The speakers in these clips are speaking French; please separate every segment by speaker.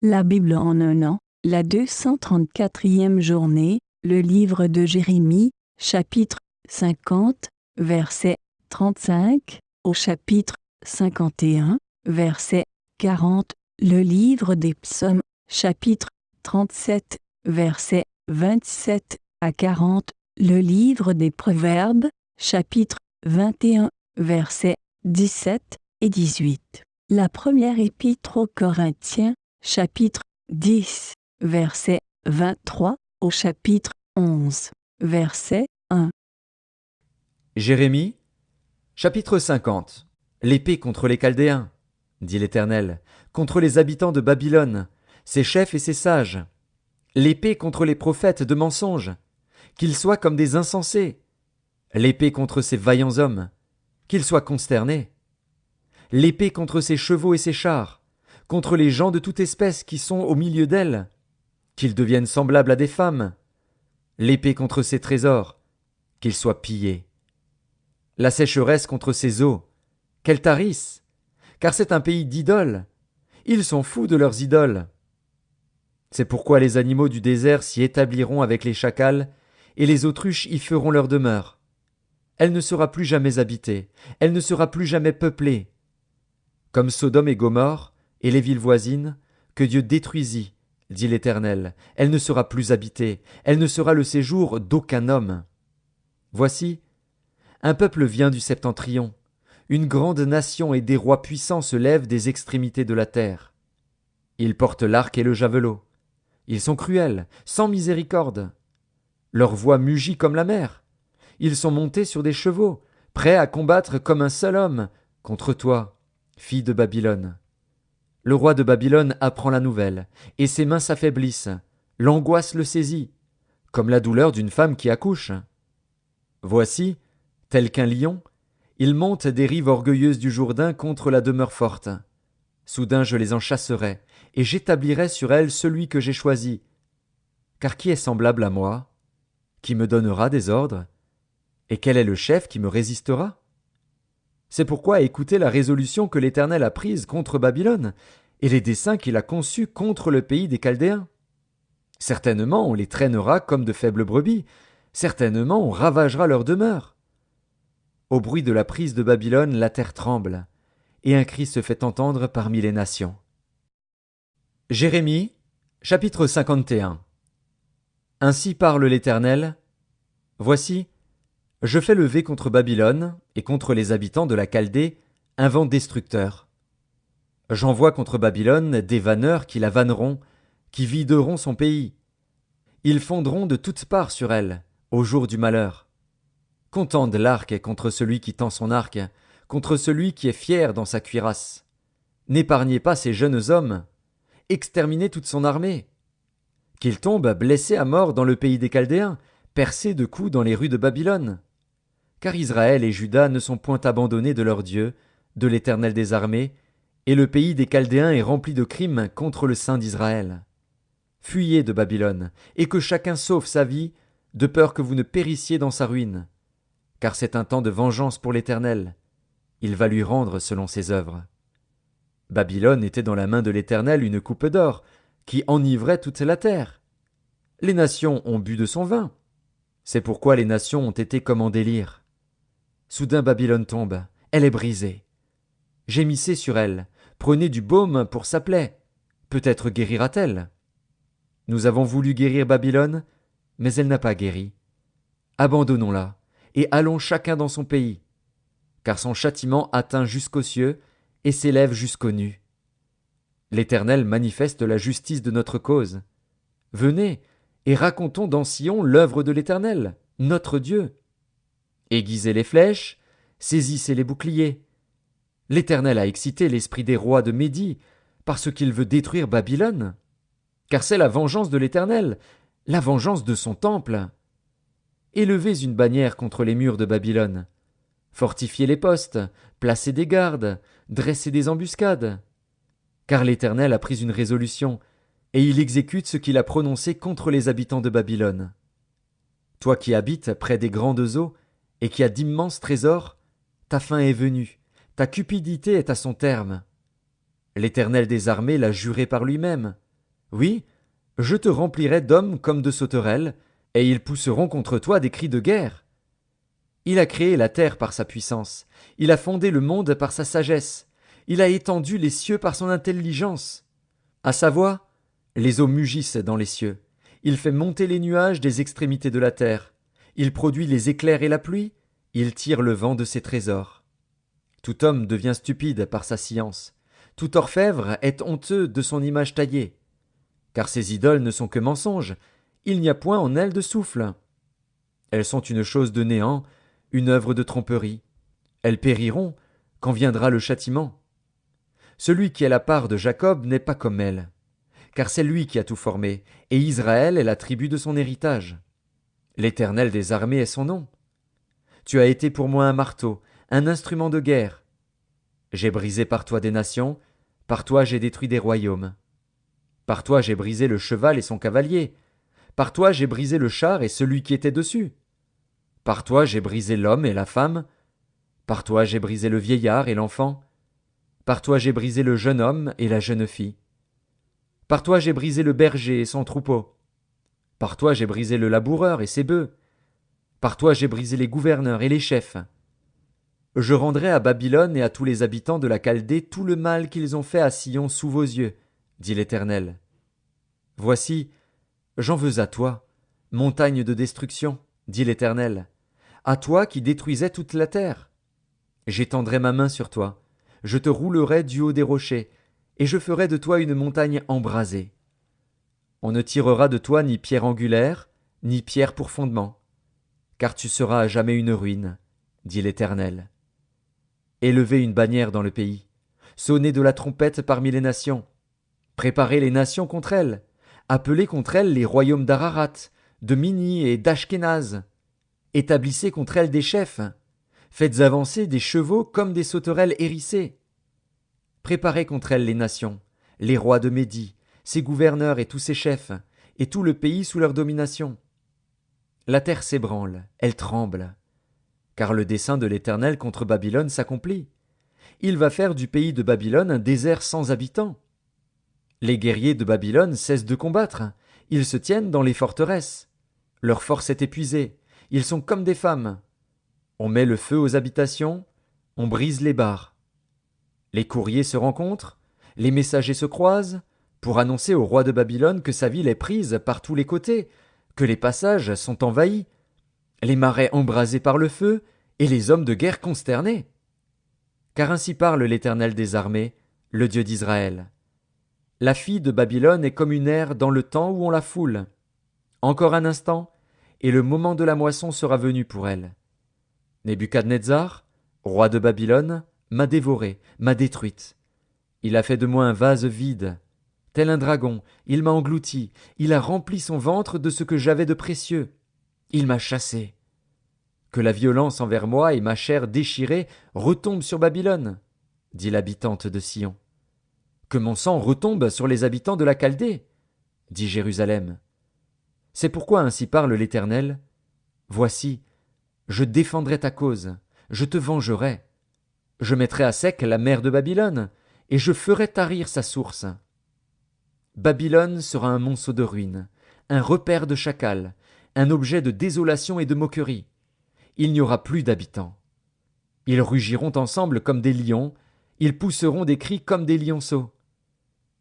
Speaker 1: La Bible en un an, la 234e journée, le livre de Jérémie, chapitre 50, verset 35, au chapitre 51, verset 40, le livre des psaumes, chapitre 37, verset 27 à 40, le livre des proverbes, chapitre 21, versets 17 et 18. La première épître aux Corinthiens, chapitre 10, verset 23 au chapitre 11, verset 1.
Speaker 2: Jérémie, chapitre 50. L'épée contre les Chaldéens, dit l'Éternel, contre les habitants de Babylone, ses chefs et ses sages. L'épée contre les prophètes de mensonges, qu'ils soient comme des insensés. L'épée contre ces vaillants hommes, qu'ils soient consternés. L'épée contre ses chevaux et ses chars, contre les gens de toute espèce qui sont au milieu d'elle, qu'ils deviennent semblables à des femmes. L'épée contre ses trésors, qu'ils soient pillés. La sécheresse contre ses eaux, qu'elles tarissent, car c'est un pays d'idoles. Ils sont fous de leurs idoles. C'est pourquoi les animaux du désert s'y établiront avec les chacals, et les autruches y feront leur demeure. Elle ne sera plus jamais habitée, elle ne sera plus jamais peuplée. Comme Sodome et Gomorrhe, et les villes voisines, que Dieu détruisit, dit l'Éternel, elle ne sera plus habitée, elle ne sera le séjour d'aucun homme. Voici, un peuple vient du septentrion, une grande nation et des rois puissants se lèvent des extrémités de la terre. Ils portent l'arc et le javelot. Ils sont cruels, sans miséricorde. Leur voix mugit comme la mer. Ils sont montés sur des chevaux, prêts à combattre comme un seul homme contre toi, fille de Babylone. Le roi de Babylone apprend la nouvelle, et ses mains s'affaiblissent. L'angoisse le saisit, comme la douleur d'une femme qui accouche. Voici, tel qu'un lion, il monte des rives orgueilleuses du Jourdain contre la demeure forte. Soudain je les en chasserai, et j'établirai sur elles celui que j'ai choisi. Car qui est semblable à moi? Qui me donnera des ordres? Et quel est le chef qui me résistera? C'est pourquoi écoutez la résolution que l'Éternel a prise contre Babylone, et les desseins qu'il a conçus contre le pays des Chaldéens. Certainement on les traînera comme de faibles brebis, certainement on ravagera leur demeure. Au bruit de la prise de Babylone, la terre tremble, et un cri se fait entendre parmi les nations. Jérémie, chapitre 51. Ainsi parle l'Éternel. Voici, je fais lever contre Babylone et contre les habitants de la Chaldée un vent destructeur. J'envoie contre Babylone des vanneurs qui la vanneront, qui videront son pays. Ils fondront de toutes parts sur elle, au jour du malheur. Qu'on tende l'arc contre celui qui tend son arc, contre celui qui est fier dans sa cuirasse. N'épargnez pas ces jeunes hommes, exterminez toute son armée. Qu'ils tombent blessés à mort dans le pays des Chaldéens, percés de coups dans les rues de Babylone. Car Israël et Juda ne sont point abandonnés de leur Dieu, de l'Éternel des armées, et le pays des Chaldéens est rempli de crimes contre le Saint d'Israël. Fuyez de Babylone, et que chacun sauve sa vie, de peur que vous ne périssiez dans sa ruine. Car c'est un temps de vengeance pour l'Éternel. Il va lui rendre selon ses œuvres. Babylone était dans la main de l'Éternel une coupe d'or, qui enivrait toute la terre. Les nations ont bu de son vin. C'est pourquoi les nations ont été comme en délire. Soudain Babylone tombe, elle est brisée. Gémissez sur elle, prenez du baume pour sa plaie. Peut-être guérira-t-elle. Nous avons voulu guérir Babylone, mais elle n'a pas guéri. Abandonnons-la, et allons chacun dans son pays. Car son châtiment atteint jusqu'aux cieux, et s'élève jusqu'aux nues. L'Éternel manifeste la justice de notre cause. Venez, et racontons dans Sion l'œuvre de l'Éternel, notre Dieu. Aiguisez les flèches, saisissez les boucliers. L'Éternel a excité l'esprit des rois de Médie, parce qu'il veut détruire Babylone. Car c'est la vengeance de l'Éternel, la vengeance de son temple. Élevez une bannière contre les murs de Babylone. Fortifiez les postes, placez des gardes, dressez des embuscades. Car l'Éternel a pris une résolution, et il exécute ce qu'il a prononcé contre les habitants de Babylone. Toi qui habites près des grandes eaux, et qui as d'immenses trésors, ta fin est venue, ta cupidité est à son terme. L'Éternel des armées l'a juré par lui-même. Oui, je te remplirai d'hommes comme de sauterelles, et ils pousseront contre toi des cris de guerre. Il a créé la terre par sa puissance, il a fondé le monde par sa sagesse, il a étendu les cieux par son intelligence. À sa voix, les eaux mugissent dans les cieux, il fait monter les nuages des extrémités de la terre, il produit les éclairs et la pluie, il tire le vent de ses trésors. Tout homme devient stupide par sa science, tout orfèvre est honteux de son image taillée. Car ces idoles ne sont que mensonges, il n'y a point en elles de souffle. Elles sont une chose de néant, une œuvre de tromperie. Elles périront quand viendra le châtiment. Celui qui est la part de Jacob n'est pas comme elle, car c'est lui qui a tout formé, et Israël est la tribu de son héritage. L'Éternel des armées est son nom. Tu as été pour moi un marteau, un instrument de guerre. J'ai brisé par toi des nations, par toi j'ai détruit des royaumes. Par toi j'ai brisé le cheval et son cavalier. Par toi j'ai brisé le char et celui qui était dessus. Par toi j'ai brisé l'homme et la femme. Par toi j'ai brisé le vieillard et l'enfant. Par toi j'ai brisé le jeune homme et la jeune fille. Par toi j'ai brisé le berger et son troupeau. Par toi j'ai brisé le laboureur et ses bœufs. Par toi j'ai brisé les gouverneurs et les chefs. Je rendrai à Babylone et à tous les habitants de la Chaldée tout le mal qu'ils ont fait à Sion sous vos yeux, dit l'Éternel. Voici, j'en veux à toi, montagne de destruction, dit l'Éternel, à toi qui détruisais toute la terre. J'étendrai ma main sur toi, je te roulerai du haut des rochers, et je ferai de toi une montagne embrasée. On ne tirera de toi ni pierre angulaire, ni pierre pour fondement, car tu seras à jamais une ruine, dit l'Éternel. Élevez une bannière dans le pays, sonnez de la trompette parmi les nations, préparez les nations contre elles, appelez contre elles les royaumes d'Ararat, de Mini et d'Ashkénaz, établissez contre elles des chefs, faites avancer des chevaux comme des sauterelles hérissées. Préparez contre elles les nations, les rois de Médie, ses gouverneurs et tous ses chefs, et tout le pays sous leur domination. La terre s'ébranle, elle tremble, car le dessein de l'Éternel contre Babylone s'accomplit. Il va faire du pays de Babylone un désert sans habitants. Les guerriers de Babylone cessent de combattre, ils se tiennent dans les forteresses. Leur force est épuisée, ils sont comme des femmes. On met le feu aux habitations, on brise les barres. Les courriers se rencontrent, les messagers se croisent, pour annoncer au roi de Babylone que sa ville est prise par tous les côtés, que les passages sont envahis, les marais embrasés par le feu, et les hommes de guerre consternés. Car ainsi parle l'Éternel des armées, le Dieu d'Israël. La fille de Babylone est comme une aire dans le temps où on la foule. Encore un instant, et le moment de la moisson sera venu pour elle. Nebuchadnezzar, roi de Babylone, m'a dévorée, m'a détruite. Il a fait de moi un vase vide. Tel un dragon, il m'a englouti, il a rempli son ventre de ce que j'avais de précieux. Il m'a chassé. Que la violence envers moi et ma chair déchirée retombent sur Babylone, dit l'habitante de Sion. Que mon sang retombe sur les habitants de la Chaldée, dit Jérusalem. C'est pourquoi ainsi parle l'Éternel. Voici, je défendrai ta cause, je te vengerai. Je mettrai à sec la mer de Babylone, et je ferai tarir sa source. Babylone sera un monceau de ruines, un repère de chacals, un objet de désolation et de moquerie. Il n'y aura plus d'habitants. Ils rugiront ensemble comme des lions, ils pousseront des cris comme des lionceaux.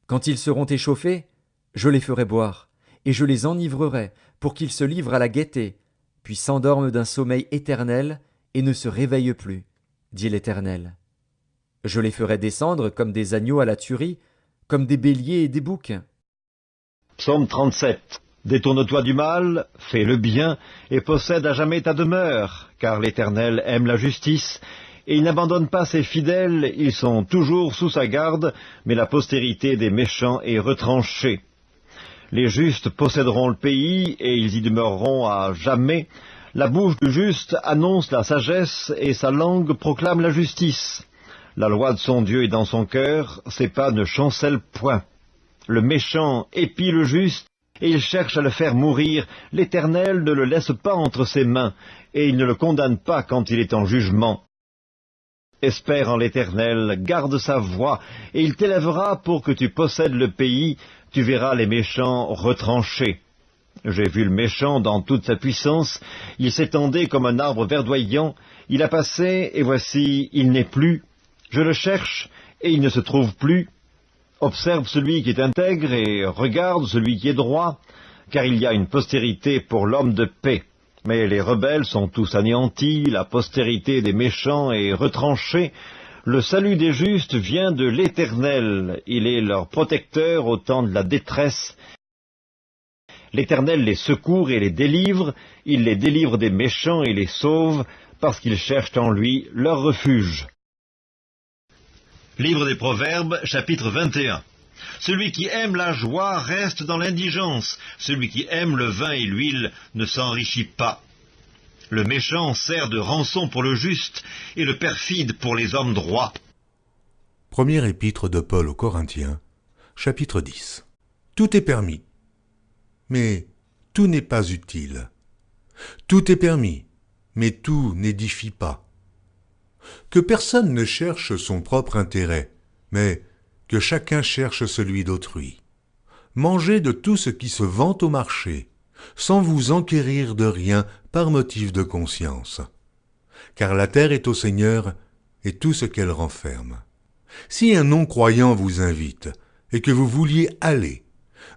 Speaker 2: Quand ils seront échauffés, je les ferai boire, et je les enivrerai pour qu'ils se livrent à la gaieté, puis s'endorment d'un sommeil éternel et ne se réveillent plus, dit l'Éternel. Je les ferai descendre comme des agneaux à la tuerie, comme des béliers et des boucs.
Speaker 3: Psaume 37. Détourne-toi du mal, fais le bien, et possède à jamais ta demeure, car l'Éternel aime la justice, et il n'abandonne pas ses fidèles, ils sont toujours sous sa garde, mais la postérité des méchants est retranchée. Les justes posséderont le pays, et ils y demeureront à jamais. La bouche du juste annonce la sagesse, et sa langue proclame la justice. La loi de son Dieu est dans son cœur, ses pas ne chancellent point. Le méchant épie le juste, et il cherche à le faire mourir. L'Éternel ne le laisse pas entre ses mains, et il ne le condamne pas quand il est en jugement. Espère en l'Éternel, garde sa voie, et il t'élèvera pour que tu possèdes le pays, tu verras les méchants retranchés. J'ai vu le méchant dans toute sa puissance, il s'étendait comme un arbre verdoyant, il a passé, et voici, il n'est plus. Je le cherche, et il ne se trouve plus. Observe celui qui est intègre, et regarde celui qui est droit, car il y a une postérité pour l'homme de paix. Mais les rebelles sont tous anéantis, la postérité des méchants est retranchée. Le salut des justes vient de l'Éternel, il est leur protecteur au temps de la détresse. L'Éternel les secourt et les délivre, il les délivre des méchants et les sauve, parce qu'ils cherchent en lui leur refuge. Livre des Proverbes, chapitre 21. Celui qui aime la joie reste dans l'indigence, celui qui aime le vin et l'huile ne s'enrichit pas. Le méchant sert de rançon pour le juste, et le perfide pour les hommes droits.
Speaker 4: Première épître de Paul aux Corinthiens, chapitre 10. Tout est permis, mais tout n'est pas utile. Tout est permis, mais tout n'édifie pas. Que personne ne cherche son propre intérêt, mais que chacun cherche celui d'autrui. Mangez de tout ce qui se vend au marché, sans vous enquérir de rien par motif de conscience. Car la terre est au Seigneur et tout ce qu'elle renferme. Si un non-croyant vous invite et que vous vouliez aller,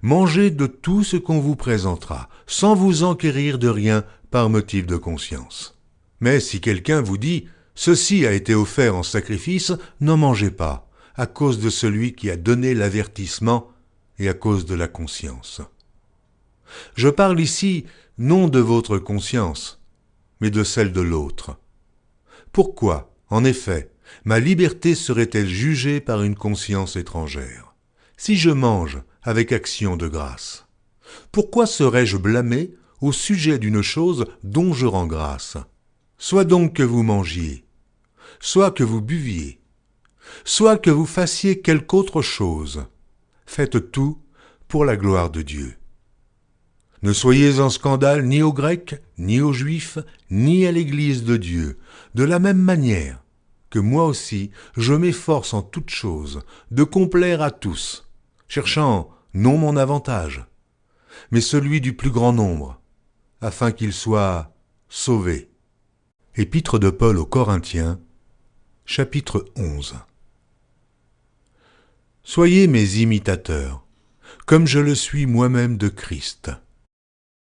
Speaker 4: mangez de tout ce qu'on vous présentera, sans vous enquérir de rien par motif de conscience. Mais si quelqu'un vous dit « Ceci a été offert en sacrifice », n'en mangez pas, à cause de celui qui a donné l'avertissement et à cause de la conscience. Je parle ici non de votre conscience, mais de celle de l'autre. Pourquoi, en effet, ma liberté serait-elle jugée par une conscience étrangère, si je mange avec action de grâce? Pourquoi serais-je blâmé au sujet d'une chose dont je rends grâce? Soit donc que vous mangiez, soit que vous buviez, soit que vous fassiez quelque autre chose, faites tout pour la gloire de Dieu. Ne soyez en scandale ni aux Grecs, ni aux Juifs, ni à l'Église de Dieu, de la même manière que moi aussi je m'efforce en toutes choses de complaire à tous, cherchant non mon avantage, mais celui du plus grand nombre, afin qu'ils soient sauvés. Épître de Paul aux Corinthiens, chapitre 11. Soyez mes imitateurs, comme je le suis moi-même de Christ.